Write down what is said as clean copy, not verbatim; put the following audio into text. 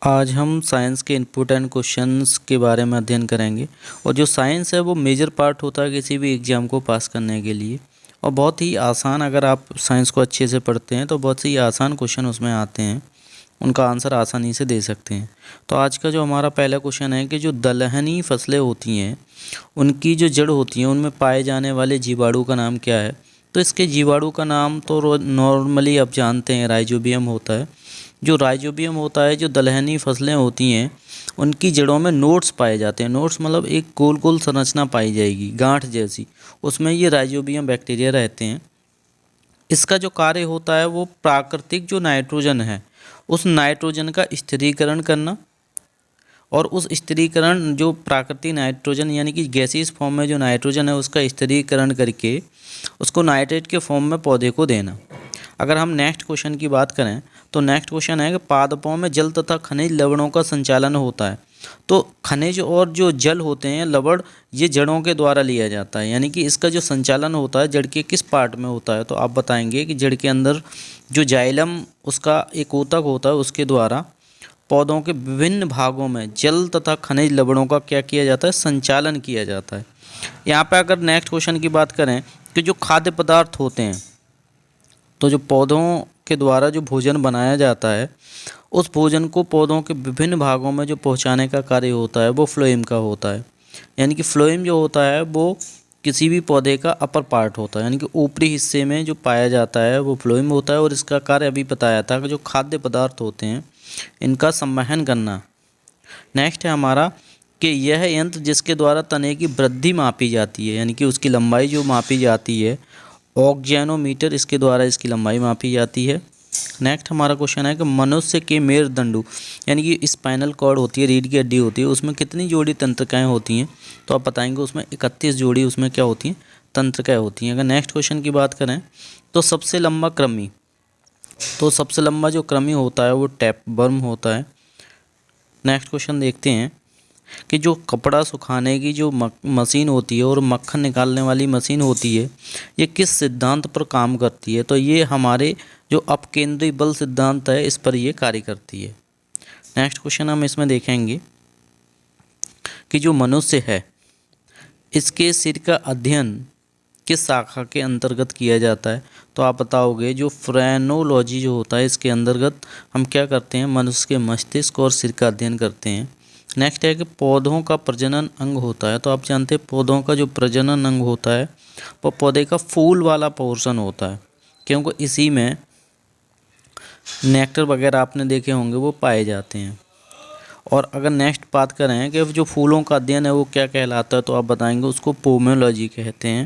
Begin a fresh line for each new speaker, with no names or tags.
आज हम साइंस के इम्पोर्टेंट क्वेश्चंस के बारे में अध्ययन करेंगे। और जो साइंस है वो मेजर पार्ट होता है किसी भी एग्ज़ाम को पास करने के लिए, और बहुत ही आसान, अगर आप साइंस को अच्छे से पढ़ते हैं तो बहुत ही आसान क्वेश्चन उसमें आते हैं, उनका आंसर आसानी से दे सकते हैं। तो आज का जो हमारा पहला क्वेश्चन है कि जो दलहनी फसलें होती हैं उनकी जो जड़ होती हैं उनमें पाए जाने वाले जीवाणु का नाम क्या है। तो इसके जीवाणु का नाम तो नॉर्मली आप जानते हैं राइजोबियम होता है। जो राइजोबियम होता है, जो दलहनी फसलें होती हैं उनकी जड़ों में नोड्स पाए जाते हैं। नोड्स मतलब एक गोल गोल संरचना पाई जाएगी गांठ जैसी, उसमें ये राइजोबियम बैक्टीरिया रहते हैं। इसका जो कार्य होता है वो प्राकृतिक जो नाइट्रोजन है उस नाइट्रोजन का स्थिरीकरण करना, और उस स्थिरीकरण जो प्राकृतिक नाइट्रोजन यानी कि गैसीय फॉर्म में जो नाइट्रोजन है उसका स्थिरीकरण करके उसको नाइट्रेट के फॉर्म में पौधे को देना। अगर हम नेक्स्ट क्वेश्चन की बात करें तो नेक्स्ट क्वेश्चन है कि पादपों में जल तथा खनिज लवणों का संचालन होता है। तो खनिज और जो जल होते हैं लवण, ये जड़ों के द्वारा लिया जाता है, यानी कि इसका जो संचालन होता है जड़ के किस पार्ट में होता है। तो आप बताएंगे कि जड़ के अंदर जो जाइलम उसका एक ऊतक होता है उसके द्वारा पौधों के विभिन्न भागों में जल तथा खनिज लवणों का क्या किया जाता है, संचालन किया जाता है। यहाँ पर अगर नेक्स्ट क्वेश्चन की बात करें कि जो खाद्य पदार्थ होते हैं, तो जो पौधों के द्वारा जो भोजन बनाया जाता है उस भोजन को पौधों के विभिन्न भागों में जो पहुंचाने का कार्य होता है वो फ्लोएम का होता है। यानी कि फ्लोएम जो होता है वो किसी भी पौधे का अपर पार्ट होता है, यानी कि ऊपरी हिस्से में जो पाया जाता है वो फ्लोएम होता है। और इसका कार्य अभी बताया था कि जो खाद्य पदार्थ होते हैं इनका संवहन करना। नेक्स्ट है हमारा कि यह यंत्र जिसके द्वारा तने की वृद्धि मापी जाती है, यानी कि उसकी लंबाई जो मापी जाती है, ऑक्जेनोमीटर, इसके द्वारा इसकी लंबाई मापी जाती है। नेक्स्ट हमारा क्वेश्चन है कि मनुष्य के मेरुदंड यानी कि स्पाइनल कॉर्ड होती है, रीढ़ की हड्डी होती है, उसमें कितनी जोड़ी तंत्रिकाएं होती हैं। तो आप बताएंगे उसमें 31 जोड़ी उसमें क्या होती हैं, तंत्रिकाएं होती हैं। अगर नेक्स्ट क्वेश्चन की बात करें तो सबसे लंबा कृमि, तो सबसे लंबा जो कृमि होता है वो टैपवर्म होता है। नेक्स्ट क्वेश्चन देखते हैं कि जो कपड़ा सुखाने की जो मशीन होती है और मक्खन निकालने वाली मशीन होती है ये किस सिद्धांत पर काम करती है। तो ये हमारे जो अपकेंद्री बल सिद्धांत है इस पर ये कार्य करती है। नेक्स्ट क्वेश्चन हम इसमें देखेंगे कि जो मनुष्य है इसके सिर का अध्ययन किस शाखा के अंतर्गत किया जाता है। तो आप बताओगे जो फ्रेनोलॉजी जो होता है इसके अंतर्गत हम क्या करते हैं, मनुष्य के मस्तिष्क और सिर का अध्ययन करते हैं। नेक्स्ट है कि पौधों का प्रजनन अंग होता है। तो आप जानते हैं पौधों का जो प्रजनन अंग होता है वो पौधे का फूल वाला पोर्शन होता है, क्योंकि इसी में नेक्टर वगैरह आपने देखे होंगे वो पाए जाते हैं। और अगर नेक्स्ट बात करें कि जो फूलों का अध्ययन है वो क्या कहलाता है, तो आप बताएंगे उसको पोमोलॉजी कहते हैं।